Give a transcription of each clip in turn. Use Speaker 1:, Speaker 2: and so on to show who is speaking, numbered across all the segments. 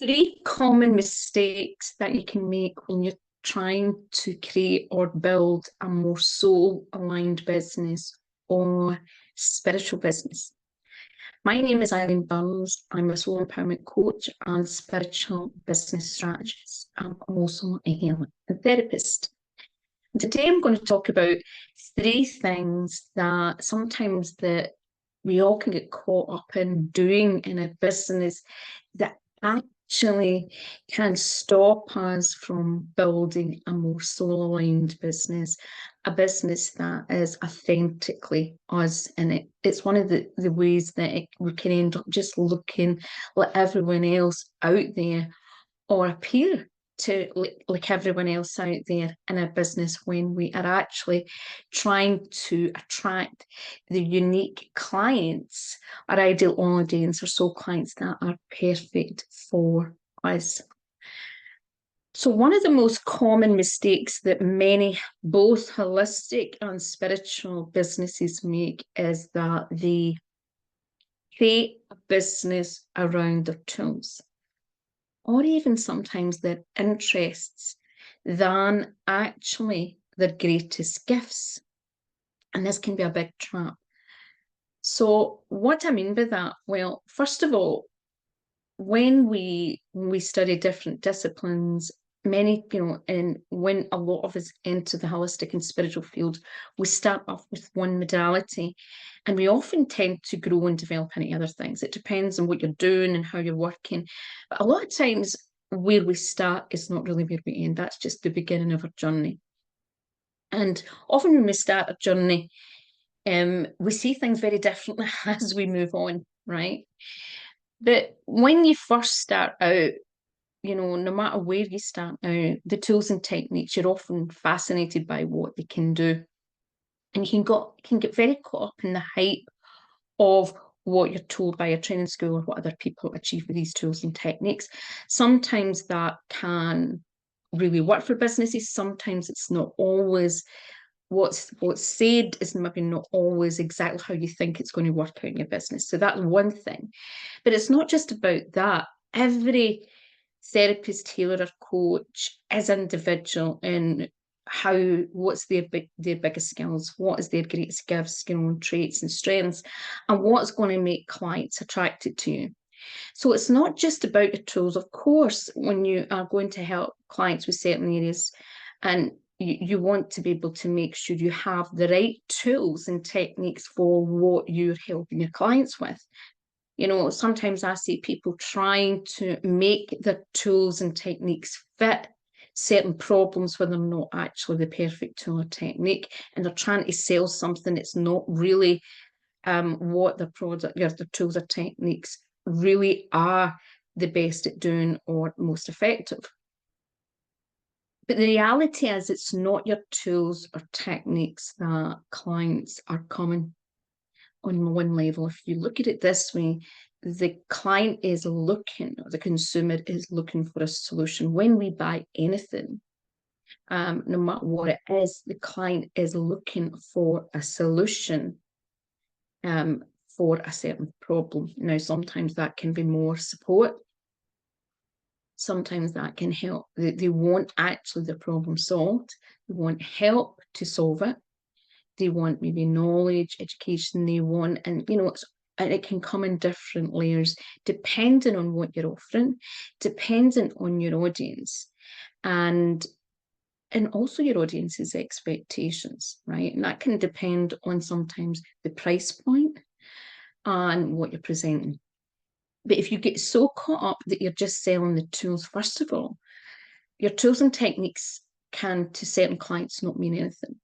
Speaker 1: Three common mistakes that you can make when you're trying to create or build a more soul aligned business or spiritual business. My name is Eileen Burns. I'm a soul empowerment coach and spiritual business strategist. I'm also a healer and therapist. Today I'm going to talk about three things that sometimes that we all can get caught up in doing in a business that actually can stop us from building a more soul-aligned business, a business that is authentically us in it. It's one of the ways that we can end up just looking like everyone else out there or appear to like everyone else out there in a business when we are actually trying to attract the unique clients, our ideal audience, or soul clients that are perfect for us. So one of the most common mistakes that many both holistic and spiritual businesses make is that they create a business around their tools, or even sometimes their interests, than actually their greatest gifts. And this can be a big trap. So what I mean by that, well, first of all, when we study different disciplines, many, and when a lot of us enter the holistic and spiritual field, we start off with one modality, and we often tend to grow and develop into other things. It depends on what you're doing and how you're working. But a lot of times where we start is not really where we end. That's just the beginning of our journey. And often when we start a journey, we see things very differently as we move on, right? But when you first start out, no matter where you start out, the tools and techniques, you're often fascinated by what they can do. And you can get very caught up in the hype of what you're told by a training school or what other people achieve with these tools and techniques. Sometimes that can really work for businesses. Sometimes it's not always what's said is maybe not always exactly how you think it's going to work out in your business. So that's one thing. But it's not just about that. Every therapist, healer, or coach is individual in what's their biggest skills, what is their greatest gifts, traits and strengths, and what's going to make clients attracted to you. So it's not just about the tools. Of course, when you are going to help clients with certain areas, and you want to be able to make sure you have the right tools and techniques for what you're helping your clients with. Sometimes I see people trying to make the tools and techniques fit certain problems when they're not actually the perfect tool or technique, and they're trying to sell something that's not really what the product or the tools or techniques really are the best at doing or most effective. But the reality is it's not your tools or techniques that clients are coming on one level. If you look at it this way, the client is looking, or the consumer is looking for a solution. When we buy anything, no matter what it is, the client is looking for a solution for a certain problem. Now, sometimes that can be more support. Sometimes that can help. They want actually the problem solved. They want help to solve it. They want maybe knowledge, education. They want, and it can come in different layers depending on what you're offering, depending on your audience, and also your audience's expectations, right? And that can depend on sometimes the price point and what you're presenting. But if you get so caught up that you're just selling the tools, first of all, your tools and techniques can, to certain clients, not mean anything.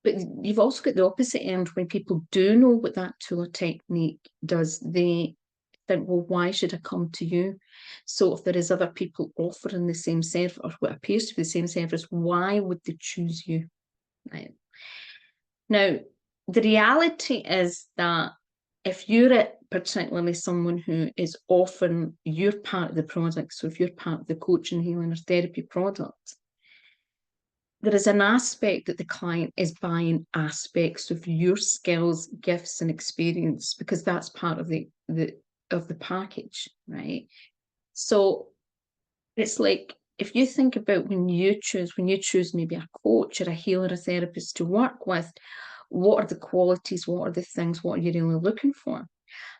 Speaker 1: But you've also got the opposite end when people do know what that tool or technique does. They think, well, why should I come to you? So if there is other people offering the same service or what appears to be the same service, why would they choose you? Right. Now, the reality is that if you're particularly someone who is often your part of the product, so if you're part of the coaching, healing, or therapy product, there is an aspect that the client is buying aspects of your skills, gifts, and experience, because that's part of the of the package, right? So it's like, if you think about when you choose maybe a coach or a healer, a therapist to work with, what are the qualities, what are the things, what are you really looking for?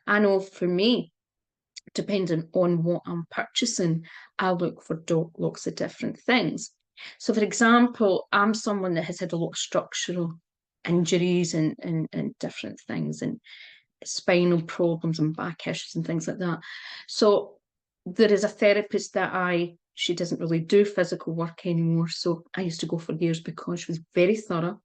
Speaker 1: I know for me, depending on what I'm purchasing, I look for lots of different things. So, for example, I'm someone that has had a lot of structural injuries and different things, and spinal problems and back issues and things like that. So, there is a therapist that she doesn't really do physical work anymore. So, I used to go for years because she was very thorough,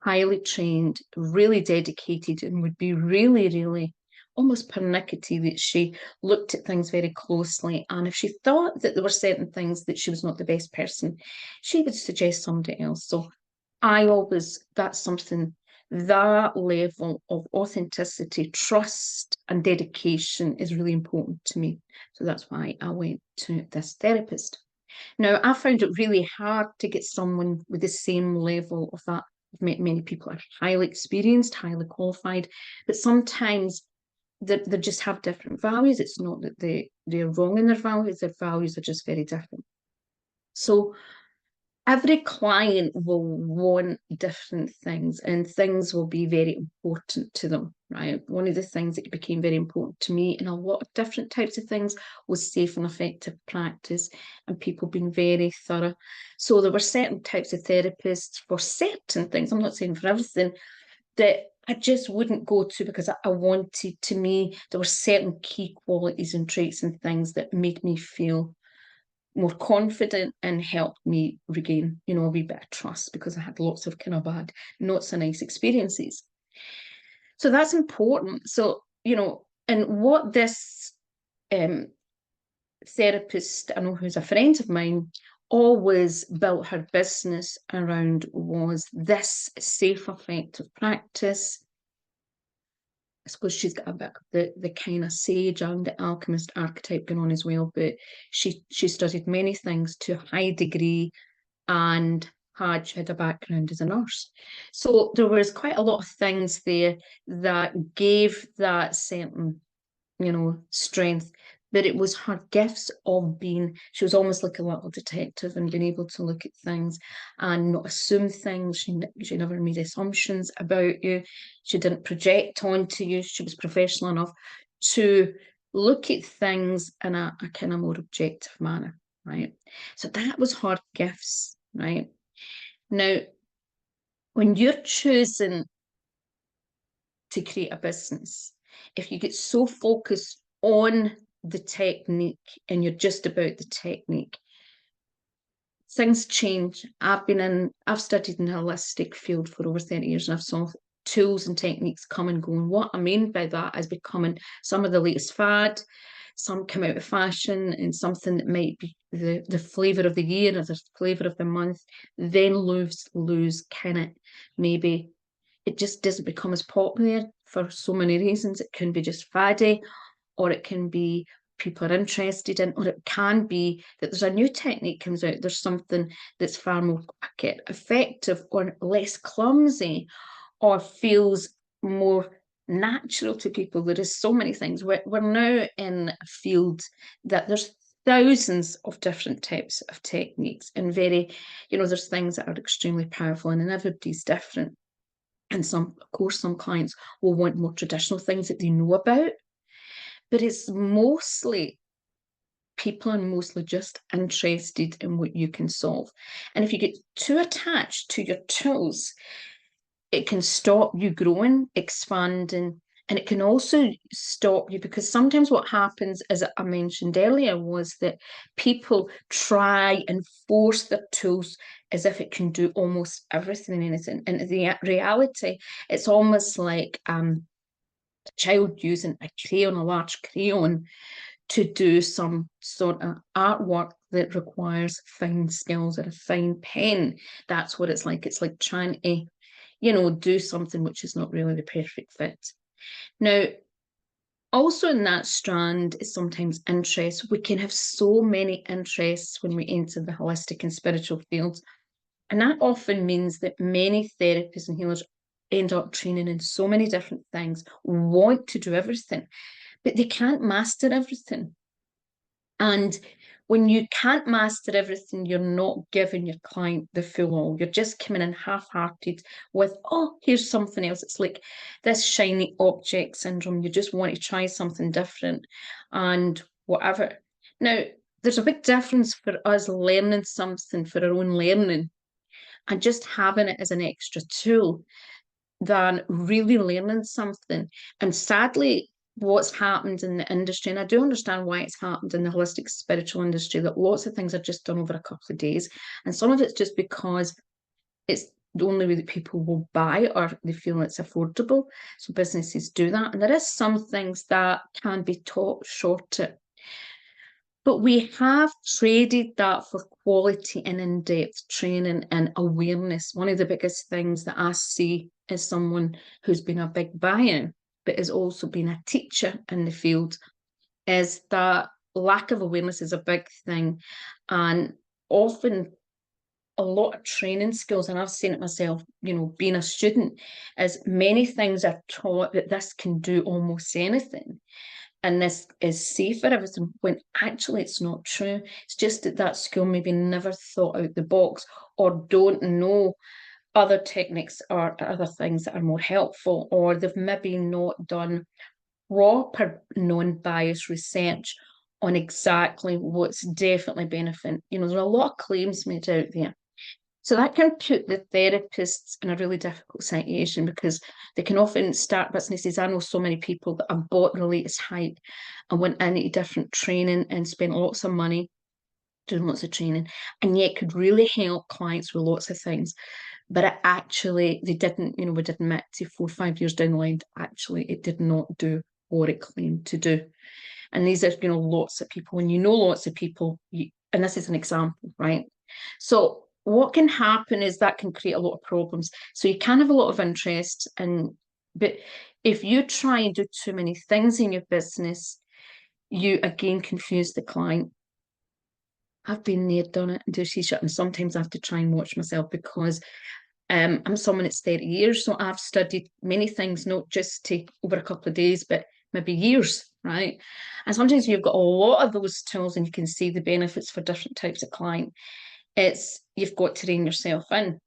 Speaker 1: highly trained, really dedicated, and would be really, really almost pernickety that she looked at things very closely. And if she thought that there were certain things that she was not the best person, she would suggest somebody else. So that's something, that level of authenticity, trust, and dedication is really important to me. So that's why I went to this therapist. Now, I found it really hard to get someone with the same level of that. I've met many people who are highly experienced, highly qualified, but sometimes they just have different values. It's not that they're wrong in their values are just very different. So every client will want different things, and things will be very important to them, right? One of the things that became very important to me in a lot of different types of things was safe and effective practice and people being very thorough. So there were certain types of therapists for certain things, I'm not saying for everything, that I just wouldn't go to because I wanted, to me, there were certain key qualities and traits and things that made me feel more confident and helped me regain, a wee bit of trust, because I had lots of kind of bad, not so nice experiences. So that's important. So, and what this therapist, I know, who's a friend of mine, always built her business around was this safe, effective practice. I suppose she's got a bit of the kind of sage and the alchemist archetype going on as well, but she studied many things to a high degree, and she had a background as a nurse. So there was quite a lot of things there that gave that certain, strength. But it was her gifts of she was almost like a little detective and being able to look at things and not assume things. She never made assumptions about you. She didn't project onto you. She was professional enough to look at things in a kind of more objective manner, right? So that was her gifts, right? Now, when you're choosing to create a business, if you get so focused on the technique and you're just about the technique, things change. I've studied in the holistic field for over 30 years, and I've saw tools and techniques come and go. And what I mean by that is becoming some of the latest fad. Some come out of fashion, and something that might be the flavour of the year or the flavour of the month, then lose kind of, maybe it just doesn't become as popular for so many reasons. It can be just faddy, or it can be people are interested in, or it can be that there's a new technique comes out, there's something that's far more quick, effective, or less clumsy, or feels more natural to people. There is so many things. We're now in a field that there's thousands of different types of techniques, and there's things that are extremely powerful, and everybody's different. And of course, some clients will want more traditional things that they know about, but it's mostly people are mostly just interested in what you can solve. And if you get too attached to your tools, it can stop you growing, expanding, and it can also stop you, because sometimes what happens, as I mentioned earlier, was that people try and force their tools as if it can do almost everything and anything. And the reality, it's almost like a child using a large crayon, to do some sort of artwork that requires fine skills or a fine pen. That's what it's like. It's like trying to, do something which is not really the perfect fit. Now, also in that strand is sometimes interest. We can have so many interests when we enter the holistic and spiritual fields. And that often means that many therapists and healers end up training in so many different things, want to do everything. but they can't master everything. And when you can't master everything, you're not giving your client the full all. You're just coming in half-hearted with, oh, here's something else. It's like this shiny object syndrome. You just want to try something different and whatever. Now, there's a big difference for us learning something for our own learning and just having it as an extra tool than really learning something. And sadly, what's happened in the industry, and I do understand why it's happened in the holistic spiritual industry, that lots of things are just done over a couple of days. And some of it's just because it's the only way that people will buy, or they feel it's affordable. So businesses do that. And there is some things that can be taught shorter. But we have traded that for quality and in-depth training and awareness. One of the biggest things that I see as someone who's been a big buyer, but has also been a teacher in the field, is that lack of awareness is a big thing. And often a lot of training skills, and I've seen it myself, you know, being a student, is many things are taught that this can do almost anything. And this is safe for everything, when actually it's not true. It's just that that school maybe never thought out the box, or don't know other techniques or other things that are more helpful, or they've maybe not done proper non-biased research on exactly what's definitely benefiting. You know, there are a lot of claims made out there. So that can put the therapists in a really difficult situation, because they can often start businesses. I know so many people that have bought the latest hype and went into different training and spent lots of money doing lots of training, and yet could really help clients with lots of things. But it actually, they didn't, you know, would admit to 4 or 5 years down the line, actually, it did not do what it claimed to do. And these are, you know, lots of people. When you know lots of people, and this is an example, right? So what can happen is that can create a lot of problems. So you can have a lot of interest, but if you try and do too many things in your business, you again confuse the client. I've been there, done it, and do T-shirt, and sometimes I have to try and watch myself, because I'm someone that's 30 years, so I've studied many things, not just take over a couple of days, but maybe years, right? And sometimes you've got a lot of those tools and you can see the benefits for different types of client. It's, you've got to rein yourself in.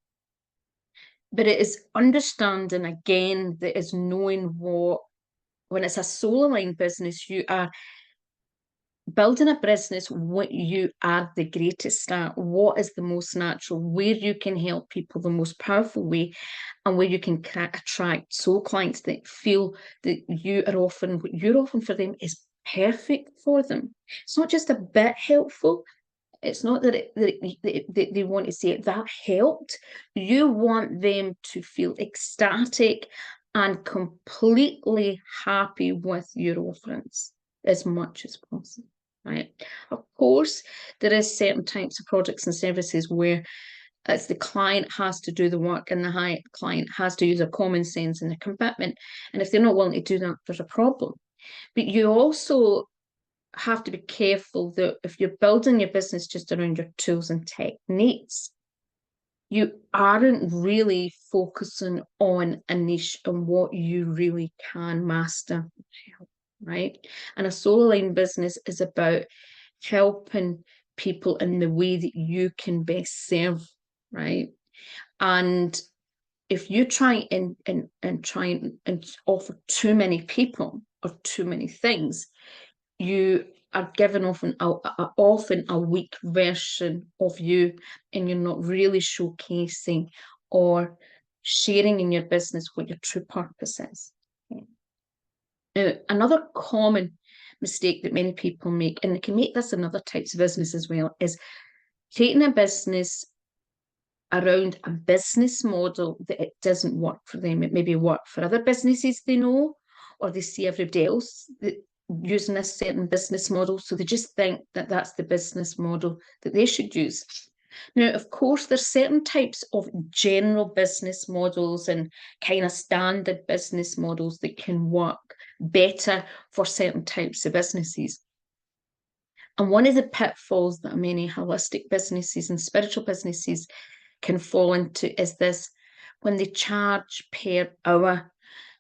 Speaker 1: But it is understanding, again, that is knowing what, when it's a soul aligned business, you are building a business what you are the greatest at, what is the most natural, where you can help people the most powerful way, and where you can attract soul clients that feel that you are often, what you're offering for them is perfect for them. It's not just a bit helpful. It's not that, they want to say it, that helped. You want them to feel ecstatic and completely happy with your offerings as much as possible, right? Of course, there is certain types of products and services where it's the client has to do the work, and the client has to use their common sense and their commitment. And if they're not willing to do that, there's a problem. But you also have to be careful that if you're building your business just around your tools and techniques, you aren't really focusing on a niche and what you really can master, right? And a soul aligned business is about helping people in the way that you can best serve, right? And if you try and try and offer too many people or too many things, you are given often a weak version of you, and you're not really showcasing or sharing in your business what your true purpose is. Now, another common mistake that many people make, and they can make this in other types of business as well, is taking a business around a business model that it doesn't work for them. It maybe work for other businesses they know, or they see everybody else that using a certain business model, so they just think that that's the business model that they should use. Now, of course, there's certain types of general business models and kind of standard business models that can work better for certain types of businesses. And one of the pitfalls that many holistic businesses and spiritual businesses can fall into is this: when they charge per hour,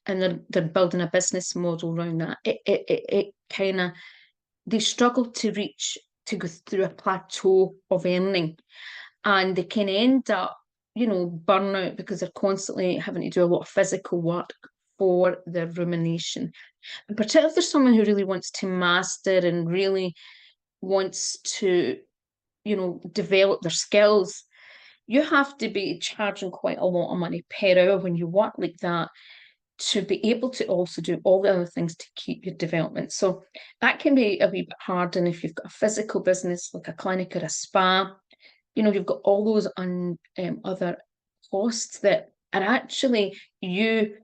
Speaker 1: and they're building a business model around that, it kind of, they struggle to go through a plateau of earning, and they can end up, burnout, because they're constantly having to do a lot of physical work for their rumination. And particularly if there's someone who really wants to master and really wants to, develop their skills, you have to be charging quite a lot of money per hour when you work like that, to be able to also do all the other things to keep your development. So that can be a wee bit hard. And if you've got a physical business like a clinic or a spa, you've got all those other costs that are actually you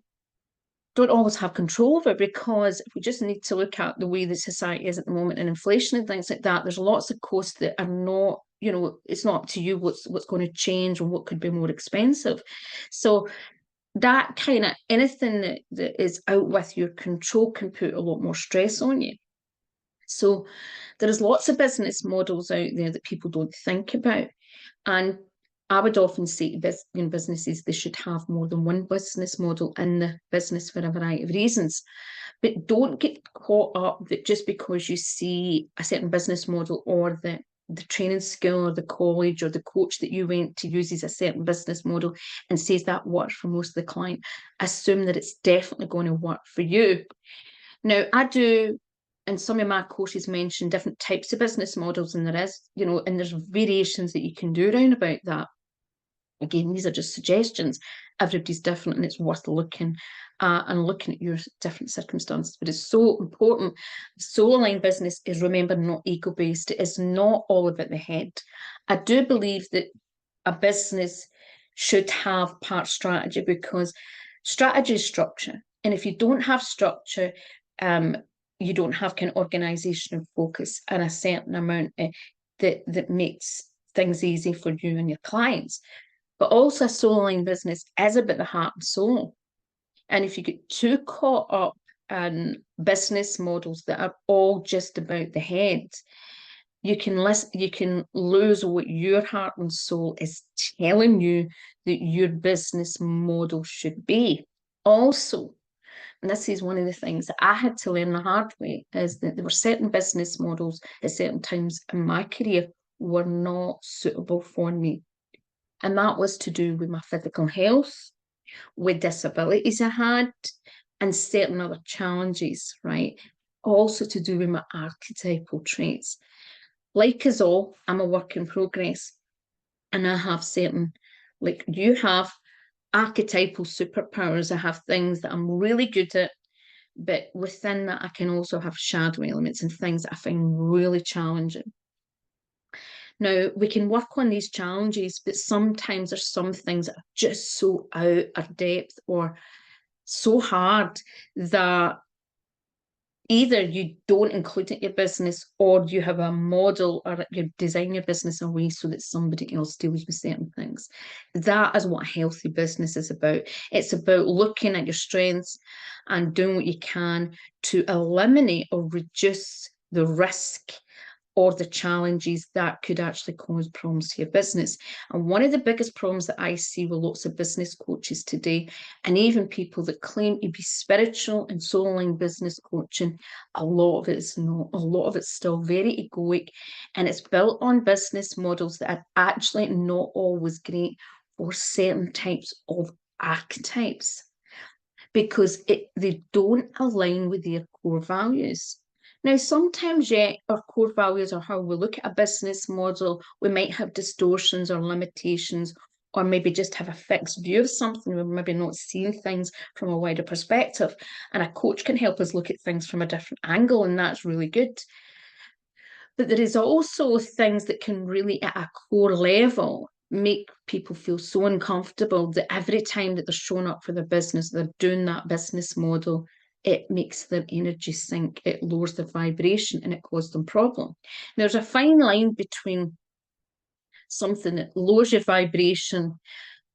Speaker 1: don't always have control over, because if we just need to look at the way the society is at the moment and inflation and things like that, there's lots of costs that are not, it's not up to you what's going to change and what could be more expensive. So that kind of, anything that is out with your control can put a lot more stress on you. So there's lots of business models out there that people don't think about. And I would often say to businesses, they should have more than one business model in the business for a variety of reasons. But don't get caught up that just because you see a certain business model, or the training school or the college or the coach that you went to uses a certain business model and says that works for most of the client, assume that it's definitely going to work for you. Now, I do, and some of my courses mention different types of business models, and there is, and there's variations that you can do around about that. Again, these are just suggestions. Everybody's different, and it's worth looking and looking at your different circumstances. But it's so important. Soul aligned business is, remember, not ego based. It is not all about the head. I do believe that a business should have part strategy, because strategy is structure. And if you don't have structure, you don't have kind of organization and focus and a certain amount that makes things easy for you and your clients. But also, a soul aligned business is about the heart and soul. And if you get too caught up in business models that are all just about the head, you can lose what your heart and soul is telling you that your business model should be. Also, and this is one of the things that I had to learn the hard way, is that there were certain business models at certain times in my career were not suitable for me. And that was to do with my physical health, with disabilities I had, and certain other challenges, right? Also to do with my archetypal traits. Like us all, I'm a work in progress. And I have certain, like you have, archetypal superpowers. I have things that I'm really good at, but within that, I can also have shadow elements and things that I find really challenging. Now, we can work on these challenges, but sometimes there's some things that are just so out of depth or so hard that either you don't include it in your business, or you have a model, or you design your business in a way so that somebody else deals with certain things. That is what a healthy business is about. It's about looking at your strengths and doing what you can to eliminate or reduce the risk or the challenges that could actually cause problems to your business. And one of the biggest problems that I see with lots of business coaches today, and even people that claim to be spiritual and soul aligned business coaching, a lot of it is not. A lot of it's still very egoic, and it's built on business models that are actually not always great for certain types of archetypes, because they don't align with their core values. Now, sometimes, yeah, our core values, or how we look at a business model, we might have distortions or limitations, or maybe just have a fixed view of something. We're maybe not seeing things from a wider perspective. And a coach can help us look at things from a different angle, and that's really good. But there is also things that can really, at a core level, make people feel so uncomfortable that every time that they're showing up for their business, they're doing that business model, it makes their energy sink, it lowers their vibration, and it causes them problem. There's a fine line between something that lowers your vibration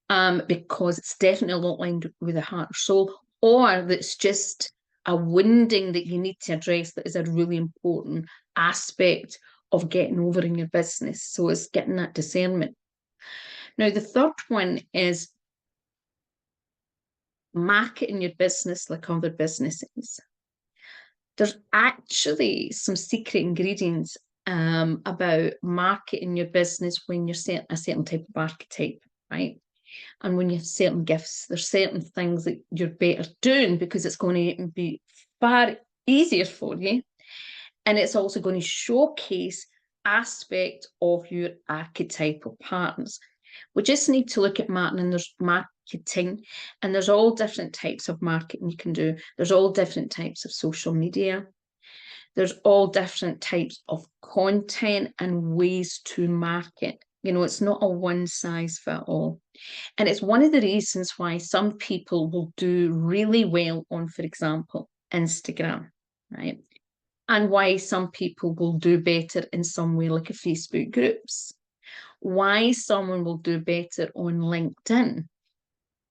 Speaker 1: because it's definitely not aligned with the heart or soul, or that's just a wounding that you need to address, that is a really important aspect of getting over in your business. So it's getting that discernment. Now, the third one is marketing your business like other businesses, there's actually some secret ingredients about marketing your business when you're setting a certain type of archetype, right? And when you have certain gifts, there's certain things that you're better doing because it's going to be far easier for you. And it's also going to showcase aspect of your archetypal patterns. We just need to look at marketing. There's marketing, and there's all different types of marketing you can do. There's all different types of social media. There's all different types of content and ways to market. You know, it's not a one size fit all. And it's one of the reasons why some people will do really well on, for example, Instagram, right? And why some people will do better in some way, like a Facebook groups. Why someone will do better on LinkedIn,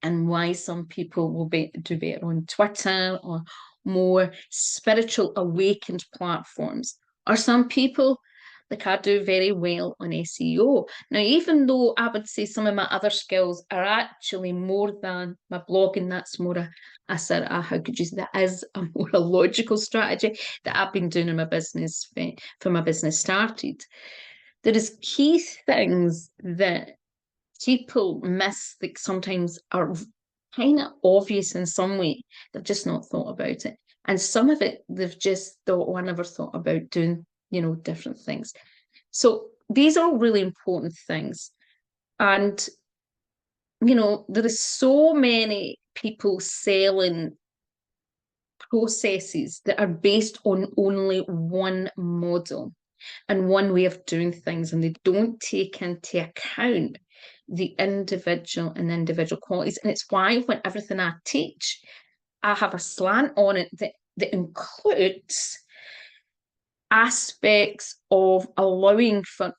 Speaker 1: and why some people will do better on Twitter or more spiritual awakened platforms. Or some people, like I, do very well on SEO. Now, even though I would say some of my other skills are actually more than my blogging, that's more a sort of, how could you say, that is a more a logical strategy that I've been doing in my business for my business started. There is key things that people miss that sometimes are kind of obvious in some way. They've just not thought about it. And some of it, they've just thought, oh, I never thought about doing, different things. So these are all really important things. And, there is so many people selling processes that are based on only one model and one way of doing things, and they don't take into account the individual and individual qualities. And it's why when everything I teach, I have a slant on it that includes aspects of allowing for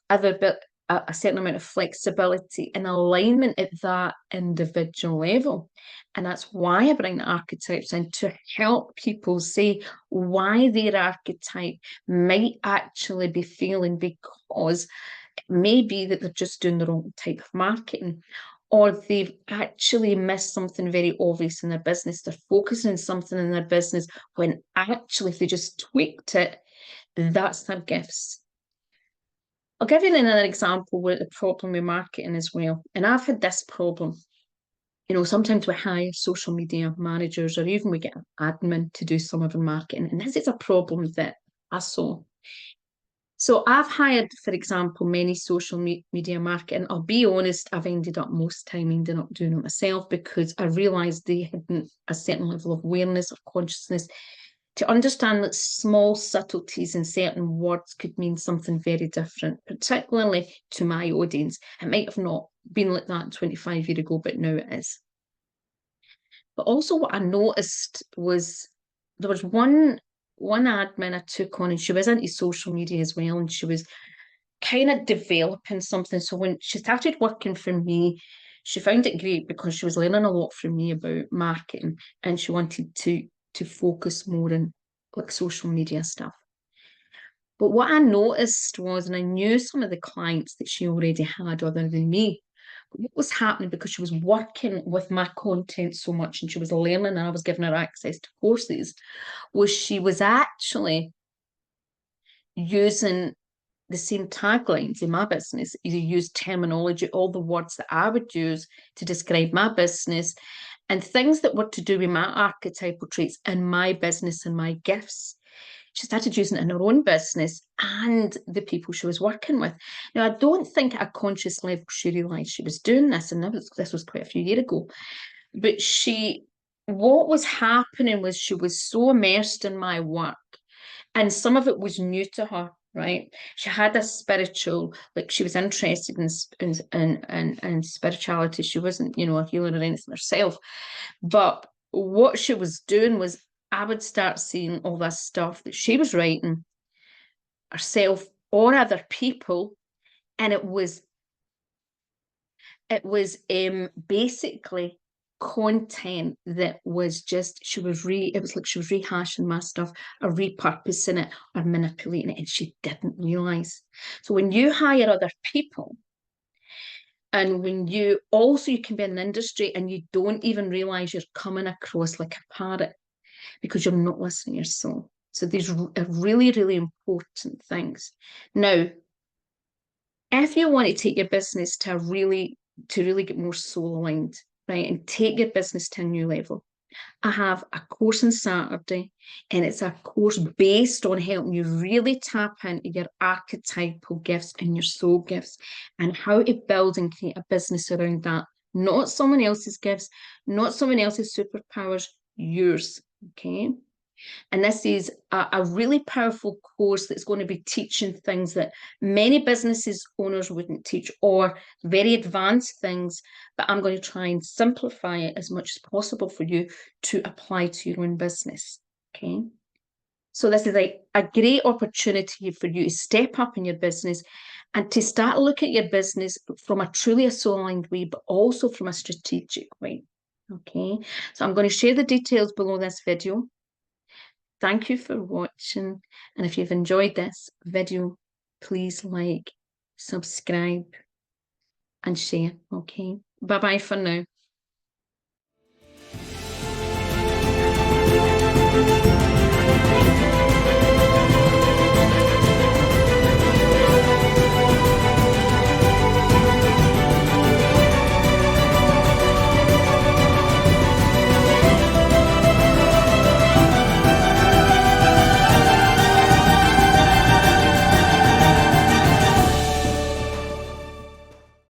Speaker 1: a certain amount of flexibility and alignment at that individual level. And that's why I bring the archetypes in, to help people see why their archetype might actually be failing, because it may be that they're just doing the wrong type of marketing, or they've actually missed something very obvious in their business. They're focusing on something in their business when actually, if they just tweaked it, that's their gifts. I'll give you another example with the problem with marketing as well. And I've had this problem. Sometimes we hire social media managers, or even we get an admin to do some of our marketing. And this is a problem that I saw. So I've hired, for example, many social media marketing. I'll be honest, I've ended up doing it myself, because I realised they hadn't a certain level of awareness or consciousness to understand that small subtleties in certain words could mean something very different, particularly to my audience. It might have not been like that 25 years ago, but now it is. But also what I noticed was there was one admin I took on, and she was into social media as well, and she was kind of developing something. So when she started working for me, she found it great because she was learning a lot from me about marketing, and she wanted to focus more on like social media stuff. But what I noticed was, and I knew some of the clients that she already had other than me, what was happening, because she was working with my content so much and she was learning and I was giving her access to courses, was she was actually using the same taglines in my business. You use terminology, all the words that I would use to describe my business, and things that were to do with my archetypal traits and my business and my gifts. She started using it in her own business and the people she was working with. Now, I don't think at a conscious level she realised she was doing this, and this was quite a few years ago. But what was happening was she was so immersed in my work, and some of it was new to her, right? She had a spiritual, like she was interested in spirituality. She wasn't, a healer or anything herself. But what she was doing was, I would start seeing all this stuff that she was writing herself or other people, and it was basically content that was just, it was like she was rehashing my stuff or repurposing it or manipulating it, and she didn't realize. So when you hire other people, And when you can be in an industry and you don't even realize you're coming across like a parrot because you're not listening to your soul. So these are really, really important things. Now, if you want to take your business to really get more soul aligned, right, and take your business to a new level, I have a course on Saturday, and it's a course based on helping you really tap into your archetypal gifts and your soul gifts and how to build and create a business around that. Not someone else's gifts, not someone else's superpowers, yours. Okay. And this is a really powerful course that's going to be teaching things that many businesses owners wouldn't teach, or very advanced things, but I'm going to try and simplify it as much as possible for you to apply to your own business. Okay. So this is like a great opportunity for you to step up in your business and to start looking at your business from a truly soul-aligned way, but also from a strategic way. Okay. So I'm going to share the details below this video. Thank you for watching, and if you've enjoyed this video, please like, subscribe, and share. Okay, bye bye for now.